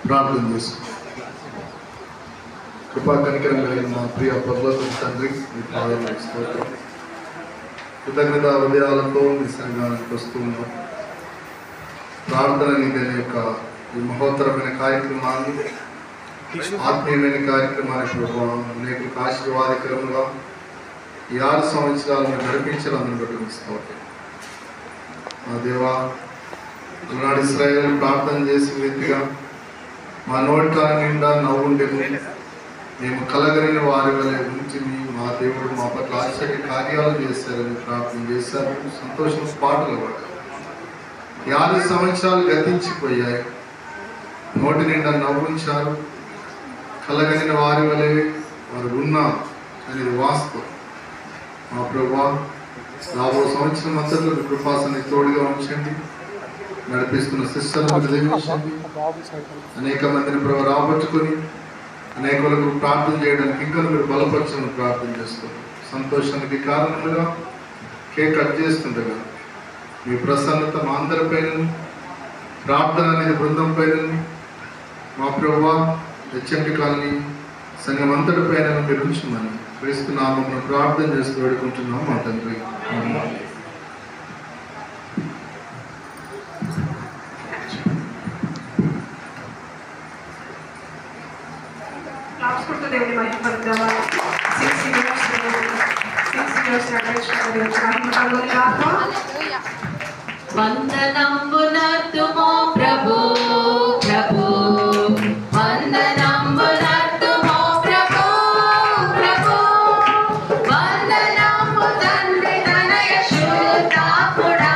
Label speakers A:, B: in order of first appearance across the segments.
A: ప్రార్థన చేసుకుంటాం. కృపా కనికరం కలిగిన మా ప్రియ పరలోకపు తండ్రి, మీ పాదాలకు స్తోత్రం. కృతజ్ఞత హృదయాలతో మీ సంఘానికి వస్తూ ఉన్నాం. ప్రార్థన నిధి యొక్క ఈ మహోత్తరమైన కార్యక్రమాన్ని, ఆత్మీయమైన కార్యక్రమాన్ని ప్రభావం అనేక ఆశీర్వాదకరముగా ఈ 6 సంవత్సరాలను నడిపించాలని బట్టి స్తోత్రం. మా దేవా, ఈనాడు ఇశ్రాయేలు ప్రార్థన చేసి వ్యక్తిగా మా నోటి నిండా నవ్వుండేము, మేము కలగలిగిన వారి వల్ల ఉంచి మా దేవుడు మా పట్ల ఆశ్చర్య కార్యాలు చేశారని ప్రార్థన చేశారు. సంతోషం పాటలు పడ్డారు. 50 సంవత్సరాలు గతించిపోయాయి. నోటి నిండా నవ్వుంచారు. కలగలిగిన వారి వలె వారు ఉన్నారు అనేది వాస్తవం. మా ప్రభువా, 40వ సంవత్సరం అంతట్లో కృపాసన్ని తోడుగా ఉంచండి. నడిపిస్తున్న శిష్యులను దీవించండి. అనేక మందిని ప్రభు రాబట్టుకొని అనేకులకు ప్రార్థన చేయడానికి ఇంకా మీరు బలపరచని ప్రార్థన చేస్తున్నారు. సంతోషానికి కారణముగా కేక్ కట్ చేస్తుండగా మీ ప్రసన్నత మా అందరిపైన, ప్రార్థన అనేది బృందం పైన, మా ప్రభువా హెచ్ఎంటి కాలనీ సంఘం అంతటి పైన మీరు ఉంచుమని క్రీస్తు నామమున ప్రార్థన చేస్తూ వేడుకుంటున్నాం మా తండ్రి.
B: దేవుని మహిమపడదామా. 6 years
C: వందనంబునర్తుమో ప్రభు ప్రభు, వందనంబునర్తుమో ప్రభు ప్రభు, వందనంబు తండ్రి తనయ శుద్ధాత్ముడా,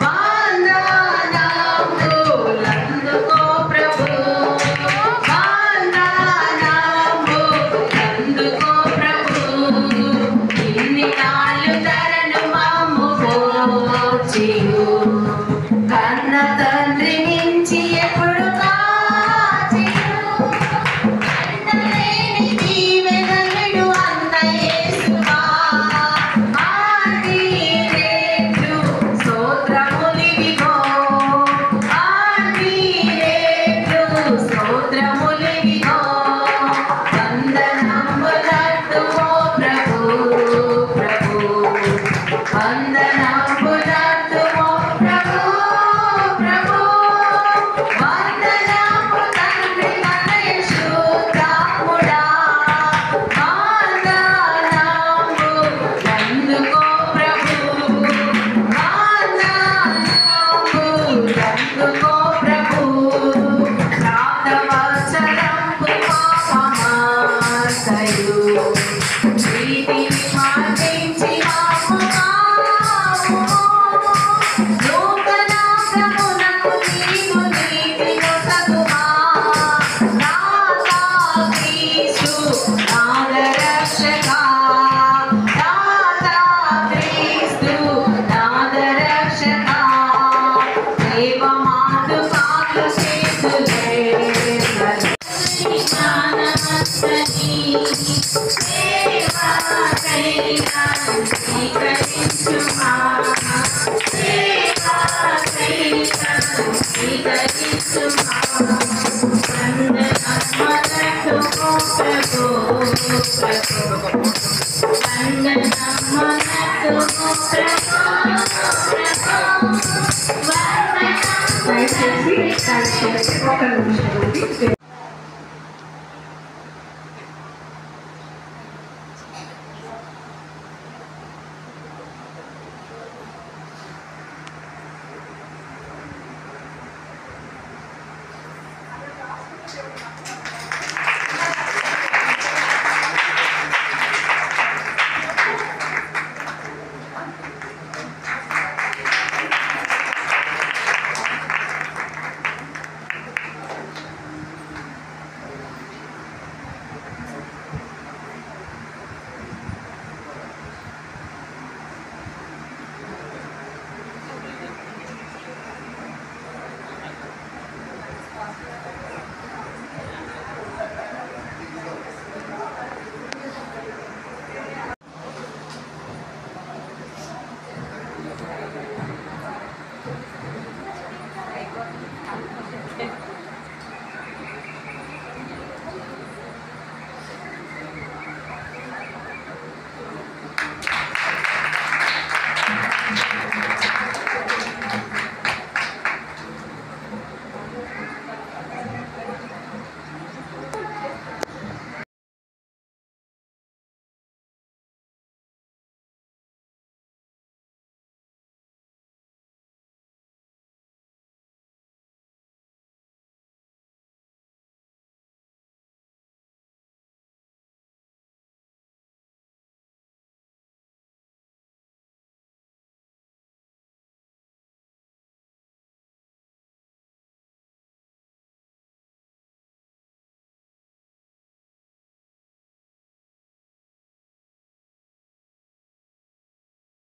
C: వందనంబులందుకో ప్రభు, వందనంబులందుకో ప్రభు. ఇన్ని నాళ్ళు ధరను మమ్ము పోచియు, కన్న తండ్రి నుంచి ఎప్పుడు కాచియు, కన్నలేని దీవెనలు అన్న యేసువా, ఆంటీరేటు స్తోత్రములివిగో, ఆంటీరేటు స్తోత్రములివిగో. వందనంబులర్తుమో ప్రభు ప్రభు, వందనంబులర్తుమో ప్రభు ప్రభు, వందనంబు తండ్రి తనయ శుద్ధాత్ముడా, వందనంబులందుకో ప్రభు, వందనంబులందుకో ప్రభు. ప్రాప్తవత్సరంపు పాపమార్తయు, ప్రీతిని మాటించి మాము నూతనాగమునకు నీవు నీతిను సగుమా. రాధా క్రీస్తు నాదరక్షకా, రాధా క్రీస్తు నాదరక్షకా, దేవమాతు పాలు చేతులే జ్ఞానమస్తని సేవా కైలాసం స్వీకరించుమా, సేవా కైలాసం స్వీకరించుమా. వందనమనర్తుమో ప్రభు ప్రభు, వందనమనర్తుమో ప్రభు ప్రభు,
B: దయచేసి ఒక నిమిషం ఉంది.